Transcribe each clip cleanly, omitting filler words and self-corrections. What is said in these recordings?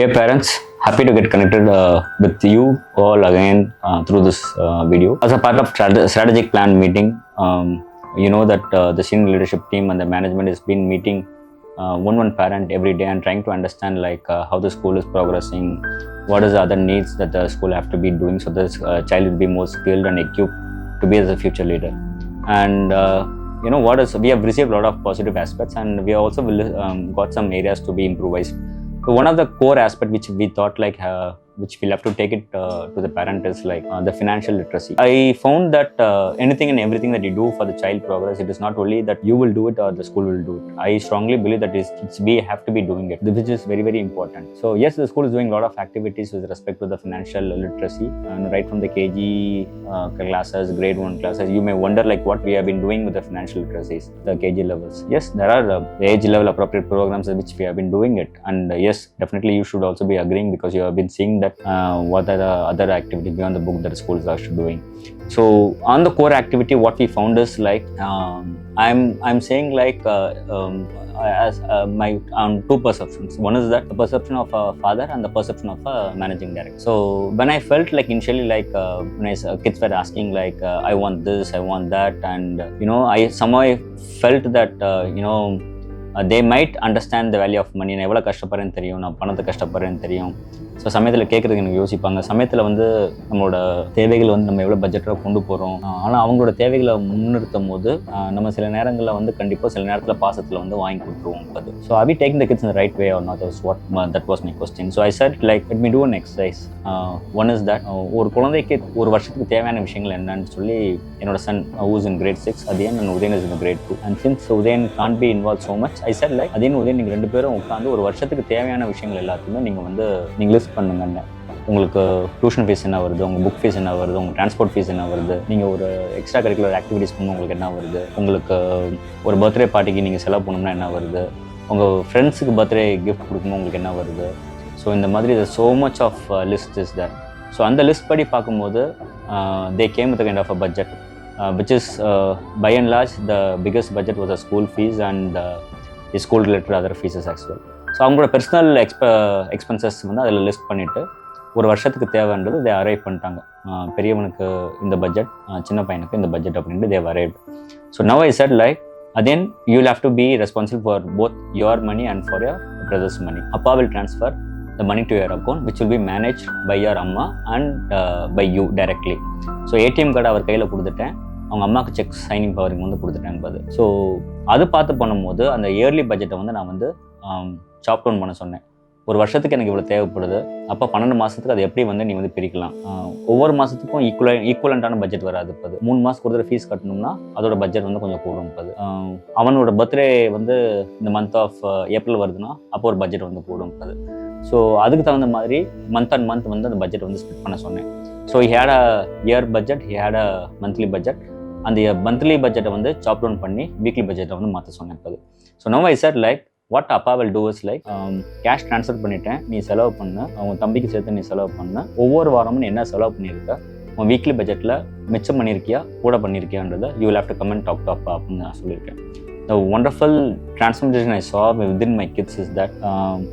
Dear parents, happy to get connected with you all again through this video. As a part of strategic plan meeting, you know that the senior leadership team and the management has been meeting one parent every day and trying to understand how the school is progressing, what is the other needs that the school have to be doing so this child will be more skilled and equipped to be as a future leader. And we have received a lot of positive aspects, and we also got some areas to be improvised. So one of the core aspect which we thought which we'll have to take it to the parent is the financial literacy. I found that anything and everything that you do for the child progress, it is not only that you will do it or the school will do it. I strongly believe that we have to be doing it, which is very, very important. So yes, the school is doing a lot of activities with respect to the financial literacy, and right from the KG classes, grade 1 classes. You may wonder what we have been doing with the financial literacies, the KG levels. Yes, there are age level appropriate programs which we have been doing it, and yes, definitely you should also be agreeing because you have been seeing that what are the other activities beyond the book that schools are doing. So on the core activity, what we found is I'm saying as my two perceptions. One is that the perception of a father and the perception of a managing director. So when I felt initially when kids were asking I want this, I want that, and I somehow felt that they might understand the value of money. நான் எவ்வளோ கஷ்டப்படுறேன்னு தெரியும், நான் பணத்தை கஷ்டப்படுறேன்னு தெரியும். So சமயத்தில் கேட்குறதுக்கு எனக்கு யோசிப்பாங்க. சமயத்தில் நம்மளோட தேவைகளை நம்ம எவ்வளோ பட்ஜெட்டாக கொண்டு போகிறோம். ஆனால் அவங்களோட தேவைகளை முன்னிறுத்தும் போது நம்ம சில நேரங்களில் கண்டிப்பாக சில நேரத்தில் பாசத்தில் வாங்கி கொடுத்துருவோம். அது so are we taking the kids in the right way or not? That was my question. So I said let me do an exercise. One is that ஒரு குழந்தைக்கு ஒரு வருஷத்துக்கு தேவையான விஷயங்கள் என்னன்னு சொல்லி என்னோட Sun who is in grade 6, Adhiyan, and Udayan is in grade 2. And since Udayan can't be involved so much, I said Adhiyan, Udayan, நீங்கள் ரெண்டு பேரும் உட்காந்து ஒரு வருஷத்துக்கு தேவையான விஷயங்கள் எல்லாத்தையுமே நீங்கள் லிஸ்ட் பண்ணுங்க. உங்களுக்கு டியூஷன் ஃபீஸ் என்ன வருது, உங்கள் புக் ஃபீஸ் என்ன வருது, உங்கள் டிரான்ஸ்போர்ட் ஃபீஸ் என்ன வருது, நீங்கள் ஒரு எக்ஸ்ட்ரா கரிக்குலர் ஆக்டிவிட்டிஸ் பண்ணணும் உங்களுக்கு என்ன வருது, உங்களுக்கு ஒரு பர்த்டே பார்ட்டிக்கு நீங்கள் செலவு பண்ணணும்னா என்ன வருது, உங்கள் ஃப்ரெண்ட்ஸுக்கு பர்த்டே கிஃப்ட் கொடுக்கணும் உங்களுக்கு என்ன வருது. ஸோ இந்த மாதிரி so much of list is there. So அந்த லிஸ்ட் படி பார்க்கும்போது they came with a kind of a budget which is by and large the biggest budget was the school fees and the school related other fees as well. So அவங்களோட personal expenses அதில் list பண்ணிவிட்டு ஒரு வருஷத்துக்கு தேவைன்றது தே arrive பண்ணிட்டாங்க. பெரியவனுக்கு இந்த budget, சின்ன பையனுக்கு இந்த பட்ஜெட் அப்படின்ட்டு they've arrive. So now I set then you will have to be responsible for both your money and for your brother's money. Appa will transfer the money to your account which will be managed by your amma and by you directly. So ATM card அவர் கையில் கொடுத்துட்டேன், அவங்க அம்மாவுக்கு cheque signing powering கொடுத்துட்டேன். So அது பார்த்து பண்ணும்போது அந்த இயர்லி பட்ஜெட்டை நான் சாப் டவுன் பண்ண சொன்னேன். ஒரு வருஷத்துக்கு எனக்கு இவ்வளோ தேவைப்படுது, அப்போ 12 மாதத்துக்கு அதை எப்படி நீ பிரிக்கலாம். ஒவ்வொரு மாதத்துக்கும் ஈக்குவலண்டான பட்ஜெட் வராது. 3 மாதத்துக்கு ஒரு ஃபீஸ் கட்டணும்னா அதோட பட்ஜெட் கொஞ்சம் கூடும். அவனோட பர்த்டே இந்த மந்த் ஆஃப் ஏப்ரல் வருதுன்னா அப்போ ஒரு பட்ஜெட் கூடும். ஸோ அதுக்கு தகுந்த மாதிரி மந்த் அண்ட் மந்த் அந்த பட்ஜெட் ஸ்பிட் பண்ண சொன்னேன். So he had a year budget, he had a monthly budget. அந்த மந்த்லி பட்ஜெட்டை சாப் டவுன் பண்ணி வீக்லி பட்ஜெட்டை மாற்ற சொன்னேன். So now I said what அப்பா will do is cash transfer பண்ணிட்டேன், நீ செலவு பண்ண, அவங்க தம்பிக்கு சேர்த்து நீ செலவு பண்ண, ஒவ்வொரு வாரமும் நீ என்ன செலவு பண்ணியிருக்க, உன் வீக்லி பட்ஜெட்டில் மிச்சம் பண்ணியிருக்கியா கூட பண்ணியிருக்கியான்றதை you will have to come and talk to அப்பா அப்படின்னு நான் சொல்லியிருக்கேன். The wonderful transformation I saw within my kids is that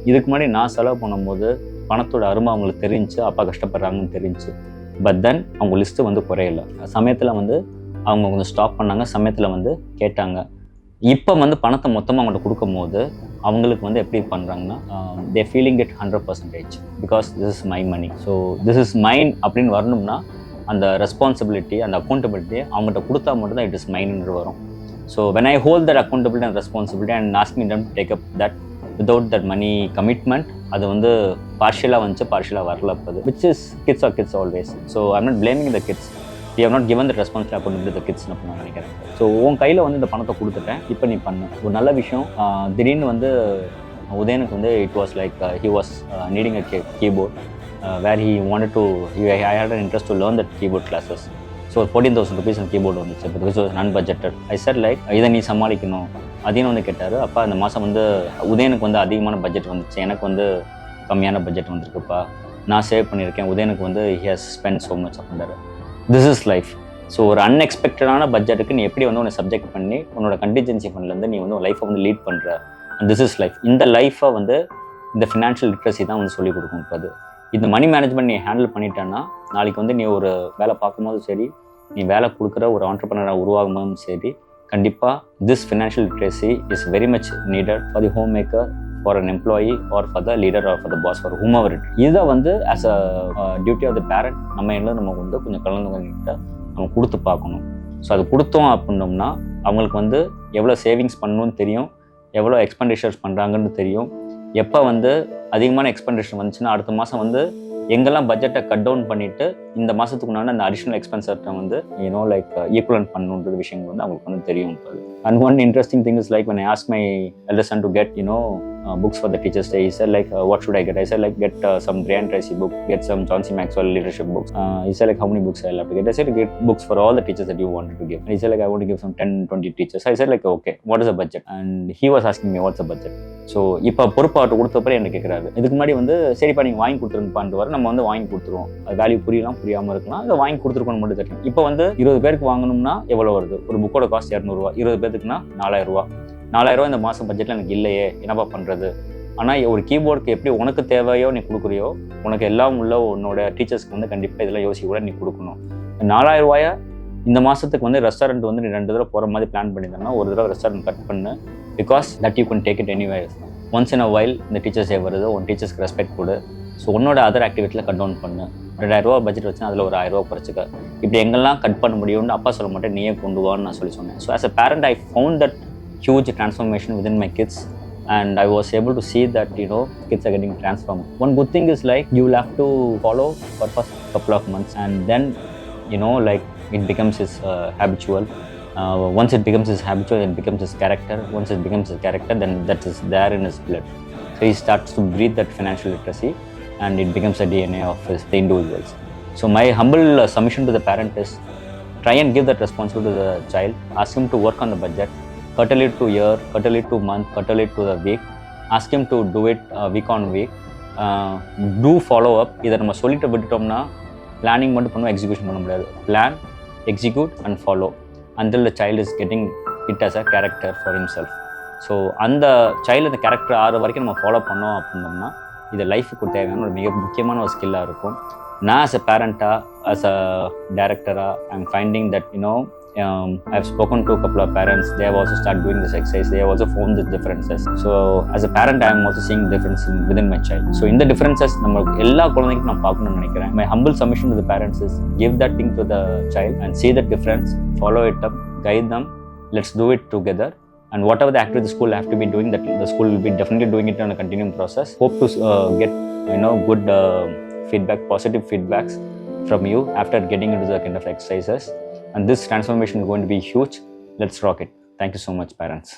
இதுக்கு முன்னாடி நான் செலவு பண்ணும்போது பணத்தோட அருமை அவங்களுக்கு தெரிஞ்சு, அப்பா கஷ்டப்படுறாங்கன்னு தெரிஞ்சு. பட் தென் அவங்க லிஸ்ட்டு குறையலை. சமயத்தில் அவங்க கொஞ்சம் ஸ்டாப் பண்ணாங்க, சமயத்தில் கேட்டாங்க. இப்போ பணத்தை மொத்தமாக அவங்கள்ட்ட கொடுக்கும் போது அவங்களுக்கு எப்படி பண்ணுறாங்கன்னா they feeling it 100% because this is my money. So this is mine அப்படின்னு வரணும்னா அந்த ரெஸ்பான்சிபிலிட்டி, அந்த அக்கௌண்டபிலிட்டி அவங்கள்ட்ட கொடுத்தா மட்டும் தான் இட் இஸ் மைன்னு வரும். So when I hold that accountability and responsibility and asking them to take up that without that money commitment, அது பார்ஷியலாக வந்துச்சு, பார்ஷியலாக வரல. which is kids are kids always. So I'm not blaming the kids. We have not given the responsibility according to the kids நான் நினைக்கிறேன். So உன் கையில் இந்த பணத்தை கொடுத்துட்டேன், இப்போ நீ பண்ணு. ஒரு நல்ல விஷயம். திடீர்னு உதயனுக்கு it was he was needing a keyboard where he wanted to, I had an interest to learn that keyboard classes. So 14,000 rupees அந்த கீபோர்டு வந்துச்சு. பிகாஸ் வாஸ் நான் பட்ஜெட்டட். ஐ செட் இதை நீ சமாளிக்கணும். அதையும் கேட்டார். அப்பா இந்த மாதம் உதயனுக்கு அதிகமான பட்ஜெட் வந்துச்சு, எனக்கு கம்மியான பட்ஜெட் வந்திருக்குப்பா, நான் சேவ் பண்ணியிருக்கேன், உதயனுக்கு he has spent so much அப்படின்றாரு. This is life. ஸோ ஒரு அன்எக்ஸ்பெக்டடான பட்ஜெட்டுக்கு நீ எப்படி உன்னை சப்ஜெக்ட் பண்ணி உன்னோட கண்டிஜென்சி ஃபண்ட்லேருந்து நீ லைஃப்பை லீட் பண்ணுற. And this is life. இந்த லைஃப்பை இந்த ஃபினான்ஷியல் லிட்ரஸி தான் வந்து சொல்லிக் கொடுக்கும். இப்போ அது இந்த மணி மேனேஜ்மெண்ட் நீ ஹேண்டில் பண்ணிட்டேன்னா நாளைக்கு வந்து நீ ஒரு வேலை பார்க்கும்போதும் சரி, நீ வேலை கொடுக்குற ஒரு ஆண்டர்ப்ரனராக உருவாகும் போதும் சரி, கண்டிப்பாக this financial literacy is very much needed for the homemaker, for an employee or for the leader or for the boss, for whomever it. இதை வந்து as a duty of the parent நம்ம வந்து கொஞ்சம் கலந்துகிட்ட நம்ம கொடுத்து பார்க்கணும். So அது கொடுத்தோம் அப்படின்னோம்னா அவங்களுக்கு வந்து எவ்வளோ சேவிங்ஸ் பண்ணணும்னு தெரியும், எவ்வளோ எக்ஸ்பெண்டிச்சர்ஸ் பண்ணுறாங்கன்னு தெரியும். எப்போ வந்து அதிகமான எக்ஸ்பெண்டிச்சர் வந்துச்சுன்னா அடுத்த மாதம் வந்து எங்கெல்லாம் பட்ஜெட்டை கட் டவுன் பண்ணிவிட்டு இந்த மாதத்துக்கு முன்னாடி அந்த அடிஷ்னல் எக்ஸ்பென்சர்ட்டை வந்து ஈக்குவலன்ட் பண்ணணுன்ற விஷயங்கள் வந்து அவங்களுக்கு வந்து தெரியும். And one interesting thing is when I asked my elder son to get books for the Teachers Day, he said what should I get? I said get some Brian Tracy book, get some John C. Maxwell leadership books. He said how many books I'll have to get? I said get books for all the teachers that you wanted to give. And he said I want to give some 10-20 teachers. I said okay, what is the budget? And he was asking me what's the budget. So இப்போ பொறுப்பாட்டு கொடுத்தப்பறம் என்ன கேட்குறாரு, இதுக்கு முன்னாடி வந்து சரிப்பா நீங்கள் வாங்கி கொடுத்துருப்பான்ட்டு வர நம்ம வந்து வாங்கி கொடுத்துருவோம், அது வேல்யூ புரியாமல் இருக்கலாம், அதை வாங்கி கொடுத்துருக்கோன்னு மட்டும் தெரியும். இப்போ வந்து 20 பேருக்கு வாங்கணும்னா எவ்வளோ வருது, ஒரு புக்கோட காஸ்ட் 200 20 பேருக்குன்னா 4000 இந்த மாதம் பட்ஜெட்டில் எனக்கு இல்லையே, என்னப்பா பண்ணுறது? ஆனால் ஒரு கீபோர்டுக்கு எப்படி உனக்கு தேவையோ நீ கொடுக்குறியோ, உனக்கு எல்லாம் உள்ள உன்னோட டீச்சர்ஸ்க்கு வந்து கண்டிப்பாக இதெல்லாம் யோசிக்க கூட நீ கொடுக்கணும். 4000 இந்த மாதத்துக்கு வந்து ரெஸ்டாரண்ட் வந்து நீ 2 தடவை போகிற மாதிரி பிளான் பண்ணியிருந்தேன்னா ஒரு தடவை ரெஸ்டாரண்ட் கட் பண்ணு, because that you can take it anyway. Once in a while இந்த டீச்சர்ஸ் டே வருது, உன் டீச்சர்ஸ்க்கு ரெஸ்பெக்ட் கொடு. ஸோ உன்னோட அதர் ஆக்டிவிட்டியில் கட் டவுன் பண்ணு. 2000 பட்ஜெட் வச்சுன்னா அதில் ஒரு 1000 குறைச்சிக்க. இப்படி எங்கெல்லாம் கட் பண்ண முடியும்னு அப்பா சொல்ல மாட்டேன், நீயே கொண்டு வான்னு நான் சொன்னேன். So as a parent I found that huge transformation within my kids, and I was able to see that kids are getting transformed. One good thing is you will have to follow for first couple of months, and then it becomes his habitual. Once it becomes his habitual, it becomes his character. Once it becomes his character, then that is there in his blood. So he starts to breathe that financial literacy, and it becomes a DNA of the individuals. So my humble submission to the parent is try and give that responsibility to the child. Ask him to work on the budget. Curtail it to year, curtail it to month, curtail it to the week. Ask him to do it week on week. Do follow up. இதை நம்ம சொல்லிட்டு விட்டுட்டோம்னா planning மட்டும் பண்ணுவோம், execution பண்ண முடியாது. Plan, execute and follow until the child is getting it as a character for himself. So அந்த child அந்த கேரக்டர் ஆறு வரைக்கும் நம்ம ஃபாலோ பண்ணோம் அப்படின்னோம்னா இது லைஃபுக்கு தேவையான ஒரு மிக முக்கியமான ஒரு ஸ்கில்லாக இருக்கும். நான் ஆஸ் அ பேரண்ட்டாக, ஆஸ் அ டைரக்டராக, I'm finding that I have spoken to a couple of parents. They have also started doing this exercise. They have also found the differences. So as a parent, I am also seeing difference within my child. So in the differences, நம்ம எல்லா குழந்தைகளுக்கும் நான் பார்க்கணும்னு நினைக்கிறேன். My humble submission to the parents is give that thing to the child and see that difference, follow it up, guide them. Let's do it together. And whatever the activity the school have to be doing, that the school will be definitely doing it on a continuing process. Hope to get good feedback, positive feedbacks from you after getting into the kind of exercises. And this transformation is going to be huge. Let's rock it. Thank you so much, parents.